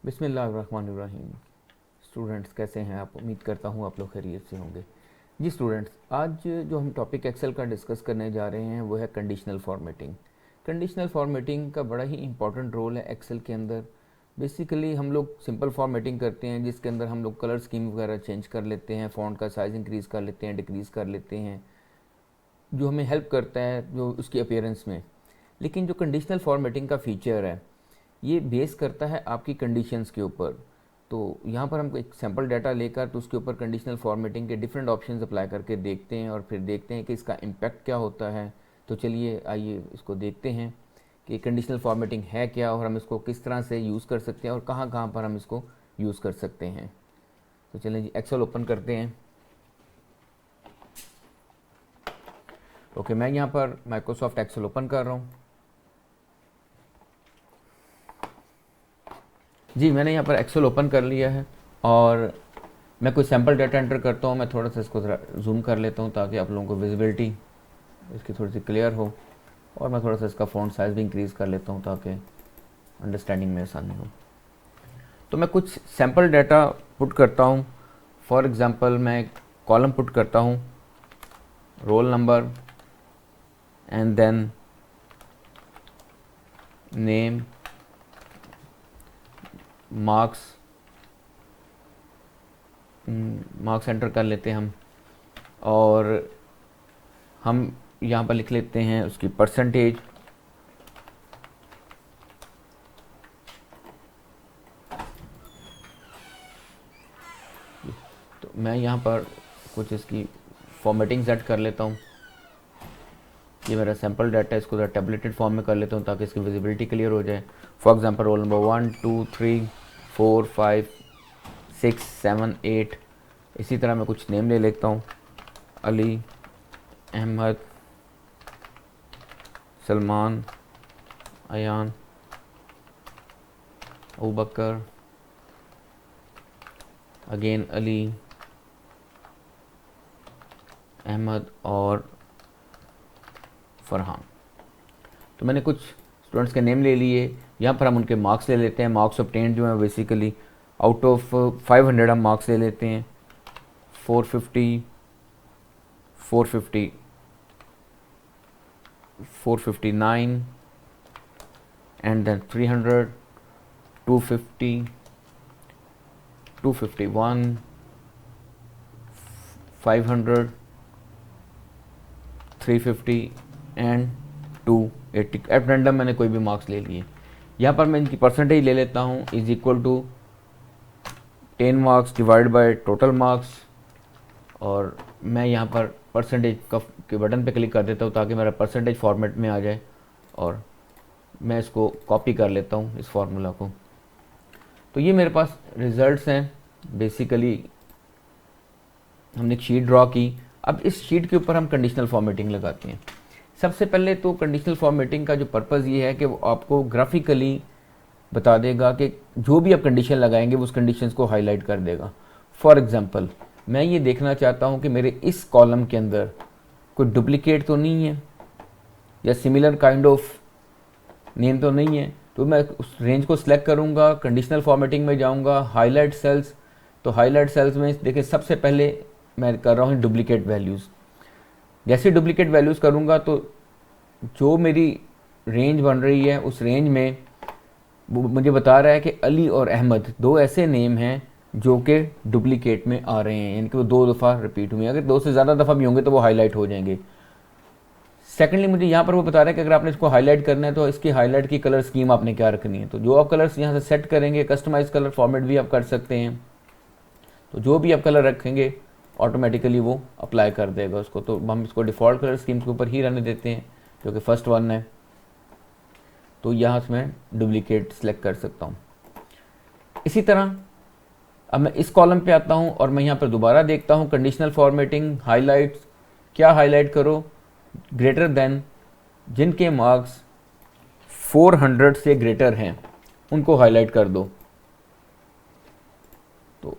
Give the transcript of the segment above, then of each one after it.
बिस्मिल्लाहिर्रहमानिर्रहीम। स्टूडेंट्स कैसे हैं आप? उम्मीद करता हूँ आप लोग खैरियत से होंगे। जी स्टूडेंट्स, आज जो हम टॉपिक एक्सेल का डिस्कस करने जा रहे हैं वो है कंडीशनल फॉर्मेटिंग। कंडीशनल फॉर्मेटिंग का बड़ा ही इंपॉर्टेंट रोल है एक्सेल के अंदर। बेसिकली हम लोग सिंपल फॉर्मेटिंग करते हैं जिसके अंदर हम लोग कलर स्कीम वगैरह चेंज कर लेते हैं, फ़ॉन्ट का साइज़ इंक्रीज़ कर लेते हैं, डिक्रीज़ कर लेते हैं, जो हमें हेल्प करता है जो उसकी अपीयरेंस में। लेकिन जो कंडीशनल फॉर्मेटिंग का फीचर है ये बेस करता है आपकी कंडीशंस के ऊपर। तो यहाँ पर हम एक सैम्पल डाटा लेकर तो उसके ऊपर कंडीशनल फॉर्मेटिंग के डिफरेंट ऑप्शंस अप्लाई करके देखते हैं और फिर देखते हैं कि इसका इम्पैक्ट क्या होता है। तो चलिए आइए इसको देखते हैं कि कंडीशनल फॉर्मेटिंग है क्या और हम इसको किस तरह से यूज़ कर सकते हैं और कहाँ कहाँ पर हम इसको यूज़ कर सकते हैं। तो चलिए जी एक्सेल ओपन करते हैं। ओके, मैं यहाँ पर माइक्रोसॉफ्ट एक्सेल ओपन कर रहा हूँ। जी मैंने यहाँ पर एक्सेल ओपन कर लिया है और मैं कोई सैम्पल डाटा एंटर करता हूँ। मैं थोड़ा सा इसको जूम कर लेता हूँ ताकि आप लोगों को विजिबिलिटी इसकी थोड़ी सी क्लियर हो, और मैं थोड़ा सा इसका फ़ॉन्ट साइज़ भी इंक्रीज़ कर लेता हूँ ताकि अंडरस्टैंडिंग में आसानी हो। तो मैं कुछ सैम्पल डाटा पुट करता हूँ। फॉर एग्ज़ाम्पल मैं एक कॉलम पुट करता हूँ, roll number and then name, marks enter कर लेते हैं हम, और हम यहाँ पर लिख लेते हैं उसकी परसेंटेज। तो मैं यहाँ पर कुछ इसकी फॉर्मेटिंग सेट कर लेता हूँ। ये मेरा सैम्पल डाटा है, इसको ज़रा टेबलेटेड फॉर्म में कर लेता हूँ ताकि इसकी विजिबिलिटी क्लियर हो जाए। For example roll number 1 2 3 4 5 6 7 8। इसी तरह मैं कुछ नेम ले लेता हूँ, अली, अहमद, सलमान, अयान, अबू बकर, अगेन अली, अहमद और फरहान। तो मैंने कुछ स्टूडेंट्स के नेम ले लिए। यहाँ पर हम उनके मार्क्स ले लेते हैं। मार्क्स ऑब्टेन्ड जो है बेसिकली आउट ऑफ 500 हम मार्क्स ले लेते हैं। 450, 450, 459 and then 300, 250, 251, 500, 350 and 280। At random मैंने कोई भी मार्क्स ले लिए। यहाँ पर मैं इनकी परसेंटेज ले लेता हूँ, is equal to 10 marks divide by total marks, और मैं यहाँ पर परसेंटेज के बटन पे क्लिक कर देता हूँ ताकि मेरा परसेंटेज फॉर्मेट में आ जाए, और मैं इसको कॉपी कर लेता हूँ इस फार्मूला को। तो ये मेरे पास रिजल्ट्स हैं। बेसिकली हमने एक शीट ड्रॉ की। अब इस शीट के ऊपर हम कंडीशनल फॉर्मेटिंग लगाते हैं। सबसे पहले तो कंडीशनल फॉर्मेटिंग का जो पर्पज़ ये है कि वो आपको ग्राफिकली बता देगा कि जो भी आप कंडीशन लगाएंगे वो उस कंडीशंस को हाईलाइट कर देगा। फॉर एग्जांपल मैं ये देखना चाहता हूँ कि मेरे इस कॉलम के अंदर कोई डुप्लीकेट तो नहीं है या सिमिलर काइंड ऑफ नेम तो नहीं है। तो मैं उस रेंज को सिलेक्ट करूँगा, कंडीशनल फॉर्मेटिंग में जाऊँगा, हाईलाइट सेल्स। तो हाईलाइट सेल्स में देखिए सबसे पहले मैं कर रहा हूँ डुप्लीकेट वैल्यूज़। जैसे डुप्लीकेट वैल्यूज़ करूँगा तो जो मेरी रेंज बन रही है उस रेंज में वो मुझे बता रहा है कि अली और अहमद दो ऐसे नेम हैं जो कि डुप्लीकेट में आ रहे हैं, यानी कि वो 2 दफ़ा रिपीट हुए। अगर 2 से ज़्यादा दफ़ा भी होंगे तो वो हाईलाइट हो जाएंगे। सेकेंडली मुझे यहाँ पर वो बता रहा है कि अगर आपने इसको हाईलाइट करना है तो इसकी हाईलाइट की कलर स्कीम आपने क्या रखनी है। तो जो आप कलर्स यहाँ से सेट करेंगे, कस्टमाइज कलर फॉर्मेट भी आप कर सकते हैं। तो जो भी आप कलर रखेंगे ऑटोमेटिकली वो अप्लाई कर देगा उसको। तो हम इसको डिफ़ॉल्ट कलर स्कीम्स के ऊपर ही रहने देते हैं जो कि फर्स्ट वन है। तो यहाँ से मैं डुप्लीकेट सेलेक्ट कर सकता हूँ। इसी तरह अब मैं इस कॉलम पे आता हूँ और मैं यहाँ पर दोबारा देखता हूँ कंडीशनल फॉर्मेटिंग, हाईलाइट्स। क्या हाईलाइट करो? ग्रेटर देन, जिनके मार्क्स 400 से ग्रेटर हैं उनको हाईलाइट कर दो। तो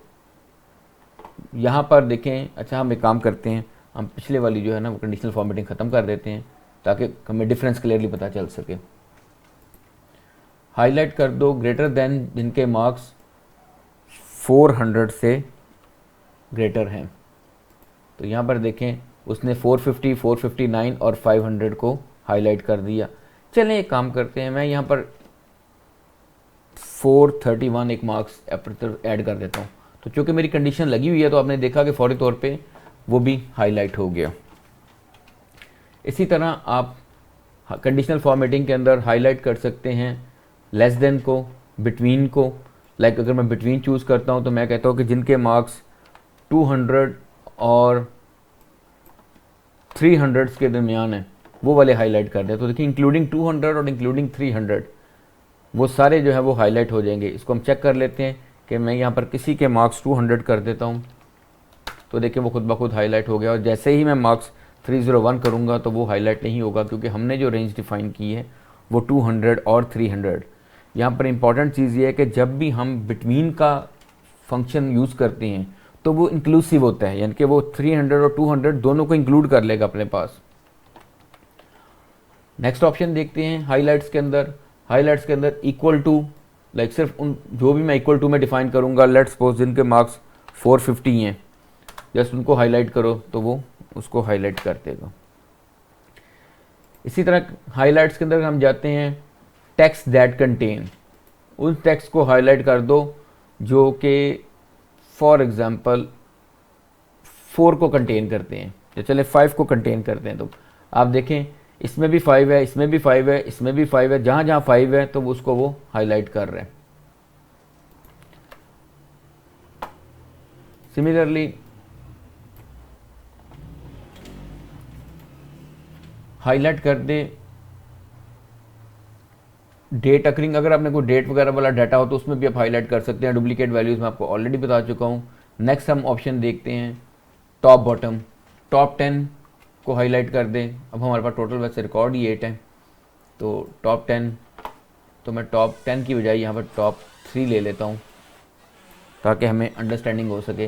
यहाँ पर देखें, अच्छा हम एक काम करते हैं, हम पिछले वाली जो है ना वो कंडीशनल फॉर्मेटिंग ख़त्म कर देते हैं ताकि हमें डिफरेंस क्लियरली पता चल सके। हाईलाइट कर दो ग्रेटर देन जिनके मार्क्स 400 से ग्रेटर हैं। तो यहाँ पर देखें उसने 450, 459 और 500 को हाईलाइट कर दिया। चलें एक काम करते हैं, मैं यहाँ पर 431 एक मार्क्स ऐड कर देता हूँ। तो चूँकि मेरी कंडीशन लगी हुई है तो आपने देखा कि फौरी तौर पे वो भी हाईलाइट हो गया। इसी तरह आप कंडीशनल फॉर्मेटिंग के अंदर हाईलाइट कर सकते हैं लेस देन को, बिटवीन को। लाइक अगर मैं बिटवीन चूज़ करता हूँ तो मैं कहता हूँ कि जिनके मार्क्स 200 और 300 के दरमियान है वो वाले हाईलाइट कर दें। तो देखिए इंक्लूडिंग 200 और इंक्लूडिंग 300 वो सारे जो है वो हाईलाइट हो जाएंगे। इसको हम चेक कर लेते हैं कि मैं यहाँ पर किसी के मार्क्स 200 कर देता हूँ तो देखिए वो खुद ब खुद हाईलाइट हो गया। और जैसे ही मैं मार्क्स 301 करूँगा तो वो हाईलाइट नहीं होगा, क्योंकि हमने जो रेंज डिफ़ाइन की है वो 200 और 300। यहाँ पर इंपॉर्टेंट चीज़ ये है कि जब भी हम बिटवीन का फंक्शन यूज़ करते हैं तो वो इंक्लूसिव होता है, यानी कि वो 300 और 200 दोनों को इंक्लूड कर लेगा अपने पास। नेक्स्ट ऑप्शन देखते हैं हाईलाइट्स के अंदर। हाईलाइट्स के अंदर इक्वल टू, लाइक सिर्फ उन जो भी मैं इक्वल टू में डिफाइन करूँगा, लेट्स सपोज जिनके मार्क्स 450 हैं, जस्ट उनको हाईलाइट करो तो वो उसको हाईलाइट कर देगा। इसी तरह हाईलाइट्स के अंदर हम जाते हैं टेक्स्ट दैट कंटेन, उन टेक्स्ट को हाईलाइट कर दो जो कि फॉर एग्जांपल 4 को कंटेन करते हैं, या चले 5 को कंटेन करते हैं। तो आप देखें इसमें भी 5 है, इसमें भी 5 है, इसमें भी 5 है, जहाँ जहाँ 5 है तो उसको वो हाईलाइट कर रहे हैं। सिमिलरली हाईलाइट कर दे डेट अकरिंग, अगर आपने कोई डेट वगैरह वाला डाटा हो तो उसमें भी आप हाईलाइट कर सकते हैं। डुप्लीकेट वैल्यूज़ मैं आपको ऑलरेडी बता चुका हूँ। नेक्स्ट हम ऑप्शन देखते हैं टॉप बॉटम। टॉप 10 को हाईलाइट कर दें। अब हमारे पास टोटल वैसे रिकॉर्ड ही 8 है, तो टॉप 10, तो मैं टॉप 10 की बजाय यहाँ पर टॉप 3 ले लेता हूँ ताकि हमें अंडरस्टैंडिंग हो सके।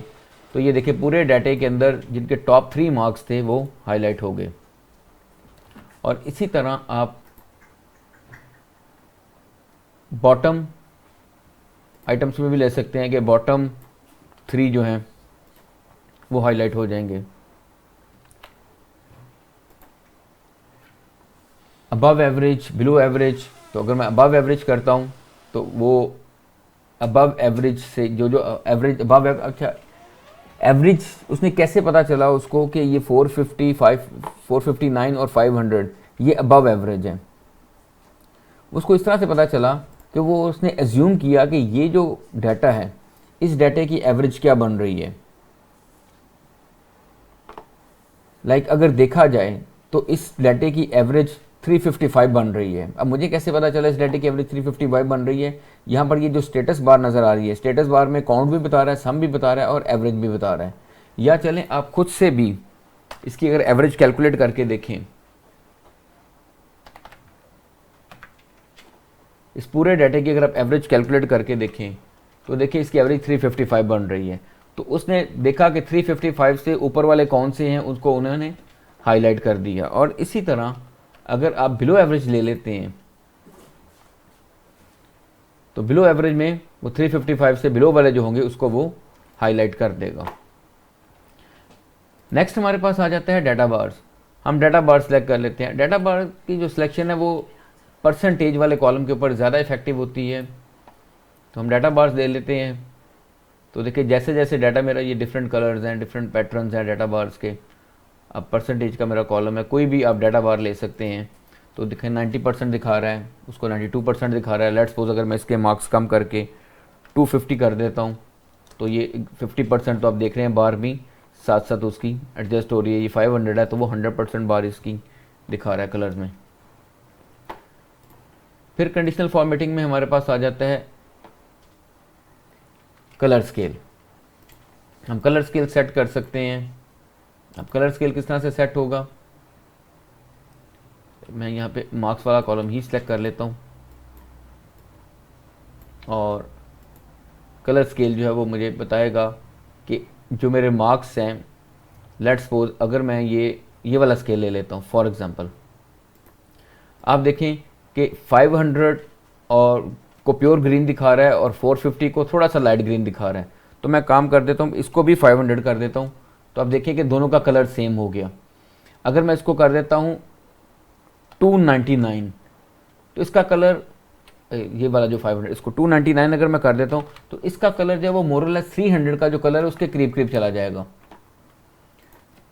तो ये देखिए पूरे डाटे के अंदर जिनके टॉप 3 मार्क्स थे वो हाईलाइट हो गए। और इसी तरह आप बॉटम आइटम्स में भी ले सकते हैं कि बॉटम 3 जो हैं वो हाईलाइट हो जाएंगे। अबव एवरेज, बिलो एवरेज, तो अगर मैं अबव एवरेज करता हूँ तो वो अबव एवरेज से जो एवरेज अबव, अच्छा एवरेज उसने कैसे पता चला उसको कि ये 455, 459 और 500 ये अबव एवरेज है? उसको इस तरह से पता चला कि वो उसने एज्यूम किया कि ये जो डाटा है इस डाटे की एवरेज क्या बन रही है। लाइक अगर देखा जाए तो इस डाटे की एवरेज 355 बन रही है। अब मुझे कैसे पता चला इस डाटे की एवरेज 355 बन रही है? यहाँ पर ये जो स्टेटस बार नज़र आ रही है, स्टेटस बार में काउंट भी बता रहा है, सम भी बता रहा है और एवरेज भी बता रहा है। या चलें आप खुद से भी इसकी अगर एवरेज कैलकुलेट करके देखें, इस पूरे डाटे की अगर आप एवरेज कैलकुलेट करके देखें तो देखिए इसकी एवरेज 355 बन रही है। तो उसने देखा कि 355 से ऊपर वाले कौन से हैं उसको उन्होंने हाईलाइट कर दिया। और इसी तरह अगर आप बिलो एवरेज ले लेते हैं तो बिलो एवरेज में वो 355 से बिलो वाले जो होंगे उसको वो हाईलाइट कर देगा। नेक्स्ट हमारे पास आ जाता है डाटा बार्स। हम डाटा बार सेलेक्ट कर लेते हैं। डाटा बार की जो सिलेक्शन है वो परसेंटेज वाले कॉलम के ऊपर ज़्यादा इफेक्टिव होती है, तो हम डाटा बार्स ले लेते हैं। तो देखिए जैसे जैसे डाटा मेरा ये डिफरेंट कलर्स हैं, डिफरेंट पैटर्न्स हैं डाटा बार्स के। अब परसेंटेज का मेरा कॉलम है, कोई भी आप डाटा बार ले सकते हैं। तो देखें 90% दिखा रहा है, उसको 92% दिखा रहा है। लेट्स सपोज अगर मैं इसके मार्क्स कम करके 250 कर देता हूँ तो ये 50% तो आप देख रहे हैं बार भी साथ साथ उसकी एडजस्ट हो रही है। ये 500 है तो वो 100% बार इसकी दिखा रहा है कलर्स में। फिर कंडीशनल फॉर्मेटिंग में हमारे पास आ जाता है कलर स्केल। हम कलर स्केल सेट कर सकते हैं। अब कलर स्केल किस तरह से सेट होगा, मैं यहाँ पे मार्क्स वाला कॉलम ही सिलेक्ट कर लेता हूँ और कलर स्केल जो है वो मुझे बताएगा कि जो मेरे मार्क्स हैं, लेट्स सपोज अगर मैं ये वाला स्केल ले लेता हूँ फॉर एग्जांपल, आप देखें कि 500 और को प्योर ग्रीन दिखा रहा है और 450 को थोड़ा सा लाइट ग्रीन दिखा रहा है। तो मैं काम कर देता हूँ, इसको भी 500 कर देता हूँ। तो आप देखिए कि दोनों का कलर सेम हो गया। अगर मैं इसको कर देता हूँ 299, तो इसका कलर, ये वाला जो 500, इसको 299 अगर मैं कर देता हूँ तो इसका कलर जो है वो मोरलेस 300 का जो कलर है उसके करीब करीब चला जाएगा।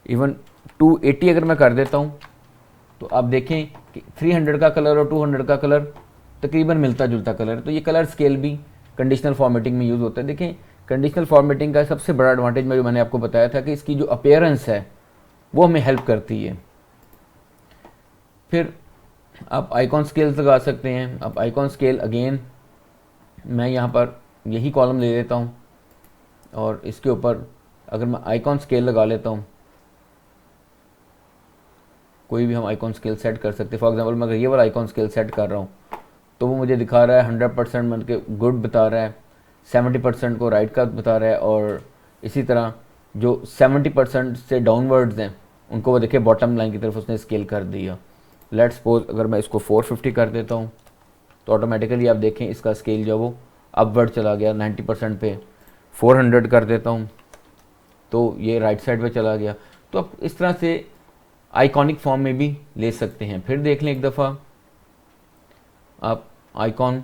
इवन 280 अगर मैं कर देता हूँ तो आप देखें कि 300 का कलर और 200 का कलर तकरीबन मिलता जुलता कलर है। तो ये कलर स्केल भी कंडीशनल फॉर्मेटिंग में यूज़ होता है। देखें, कंडीशनल फॉर्मेटिंग का सबसे बड़ा एडवांटेज जो मैंने आपको बताया था कि इसकी जो अपीयरेंस है वो हमें हेल्प करती है। फिर आप आइकॉन स्केल्स लगा सकते हैं। आप आइकॉन स्केल, अगेन मैं यहाँ पर यही कॉलम ले लेता हूँ और इसके ऊपर अगर मैं आइकॉन स्केल लगा लेता हूँ, कोई भी हम आइकॉन स्केल सेट कर सकते हैं। फॉर एग्जांपल मैं अगर ये वाला आइकॉन स्केल सेट कर रहा हूँ तो वो मुझे दिखा रहा है 100% मतलब के गुड बता रहा है, 70% को राइट का बता रहा है, और इसी तरह जो 70% से डाउनवर्ड्स हैं उनको वो देखिए बॉटम लाइन की तरफ उसने स्केल कर दिया। लेट्स सपोज अगर मैं इसको 450 कर देता हूँ तो ऑटोमेटिकली आप देखें इसका स्केल जो वो अपवर्ड चला गया 90% पे। 400 कर देता हूँ तो ये राइट साइड पे चला गया। तो आप इस तरह से आइकॉनिक फॉर्म में भी ले सकते हैं। फिर देख लें एक दफ़ा, आप आइकॉन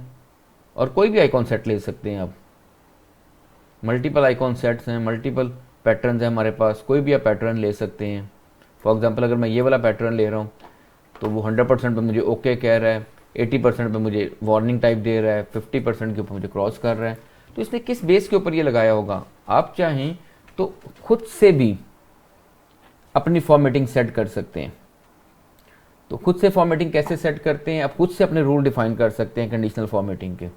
और कोई भी आइकॉन सेट ले सकते हैं। आप मल्टीपल आइकॉन सेट्स हैं, मल्टीपल पैटर्न्स हैं हमारे पास, कोई भी आप पैटर्न ले सकते हैं। फॉर एग्जांपल अगर मैं ये वाला पैटर्न ले रहा हूँ तो वो 100% पे मुझे ओके कह रहा है, 80% पे मुझे वार्निंग टाइप दे रहा है, 50% के ऊपर मुझे क्रॉस कर रहा है। तो इसने किस बेस के ऊपर ये लगाया होगा? आप चाहें तो खुद से भी अपनी फॉर्मेटिंग सेट कर सकते हैं। तो खुद से फॉर्मेटिंग कैसे सेट करते हैं? आप खुद से अपने रूल डिफाइन कर सकते हैं कंडीशनल फॉर्मेटिंग के।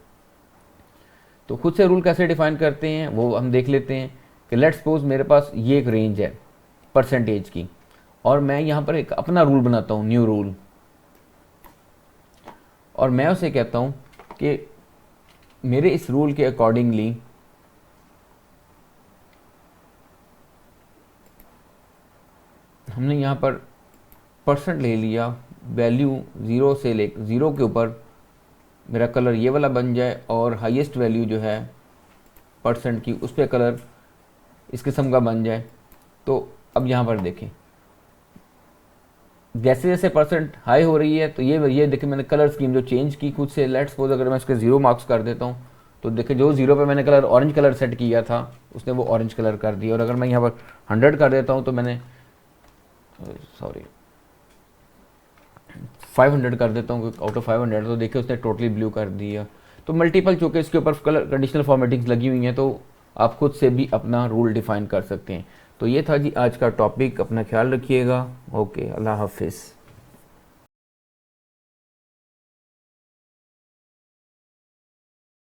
तो खुद से रूल कैसे डिफाइन करते हैं वो हम देख लेते हैं कि लेट्स सपोज मेरे पास ये एक रेंज है परसेंटेज की, और मैं यहाँ पर एक अपना रूल बनाता हूँ, न्यू रूल, और मैं उसे कहता हूँ कि मेरे इस रूल के अकॉर्डिंगली हमने यहाँ पर परसेंट ले लिया, वैल्यू 0 से ले 0 के ऊपर मेरा कलर ये वाला बन जाए और हाईएस्ट वैल्यू जो है परसेंट की उस पर कलर इस किस्म का बन जाए। तो अब यहाँ पर देखें जैसे जैसे परसेंट हाई हो रही है तो ये देखिए मैंने कलर स्कीम जो चेंज की खुद से। लेट्स सपोज अगर मैं इसके 0 मार्क्स कर देता हूँ तो देखिए जो 0 पे मैंने कलर ऑरेंज कलर सेट किया था उसने वो ऑरेंज कलर कर दिया। और अगर मैं यहाँ पर 100 कर देता हूँ तो मैंने 500 कर देता हूँ आउट ऑफ 500, तो देखिए उसने टोटली ब्लू कर दिया। तो मल्टीपल चूँकि इसके ऊपर कलर कंडीशनल फॉर्मेटिंग्स लगी हुई हैं तो आप खुद से भी अपना रूल डिफाइन कर सकते हैं। तो ये था जी आज का टॉपिक। अपना ख्याल रखिएगा। ओके, अल्लाह हाफिज़।